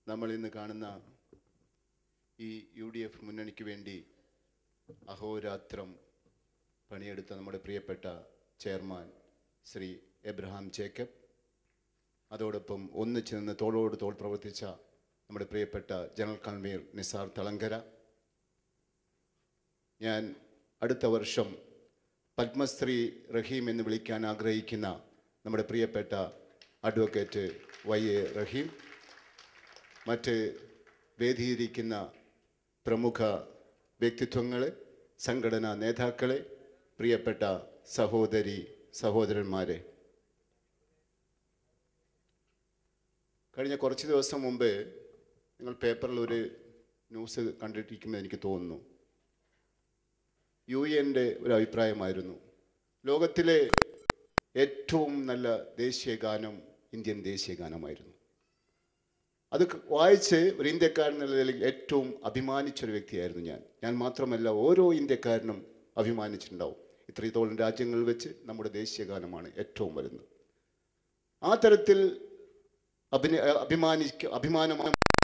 നമ്മൾ ഇന്ന് കാണുന്ന ഈ UDF മുന്നണിക്ക് വേണ്ടി അഹോരാത്രം പണിയെടുത്ത നമ്മുടെ പ്രിയപ്പെട്ട ചെയർമാൻ ശ്രീ എബ്രഹാം ജേക്കബ്, അതോടൊപ്പം ഒന്നിച്ചു നിന്ന് തോളോട് തോൾ പ്രവർത്തിച്ച നമ്മുടെ പ്രിയപ്പെട്ട ജനറൽ കൺവീനർ നിസാർ തളങ്കര, ഞാൻ അടുത്ത വർഷം പത്മശ്രീ റഹീം എന്ന് വിളിക്കാൻ ആഗ്രഹിക്കുന്ന നമ്മുടെ പ്രിയപ്പെട്ട അഡ്വക്കേറ്റ് YA റഹീം, മറ്റ് വേദിയിരിക്കുന്ന പ്രമുഖ വ്യക്തിത്വങ്ങളെ, സംഘടനാ നേതാക്കളെ, പ്രിയപ്പെട്ട സഹോദരി സഹോദരന്മാരെ, കഴിഞ്ഞ കുറച്ച് ദിവസം മുമ്പ് നിങ്ങൾ പേപ്പറിൽ ഒരു ന്യൂസ് കണ്ടിട്ടിരിക്കുമെന്ന് എനിക്ക് തോന്നുന്നു. UN ഒരു അഭിപ്രായമായിരുന്നു, ലോകത്തിലെ ഏറ്റവും നല്ല ദേശീയ ഗാനം ഇന്ത്യൻ ദേശീയ ഗാനമായിരുന്നു. അത് വായിച്ച് ഒരു ഇന്ത്യക്കാരൻ എന്ന നിലയിൽ ഏറ്റവും അഭിമാനിച്ചൊരു വ്യക്തിയായിരുന്നു ഞാൻ മാത്രമല്ല, ഓരോ ഇന്ത്യക്കാരനും അഭിമാനിച്ചിട്ടുണ്ടാവും. ഇത്രത്തോളം രാജ്യങ്ങളിൽ വെച്ച് നമ്മുടെ ദേശീയ ഗാനമാണ് ഏറ്റവും വരുന്നത്. ആ തരത്തിൽ അഭിമാനം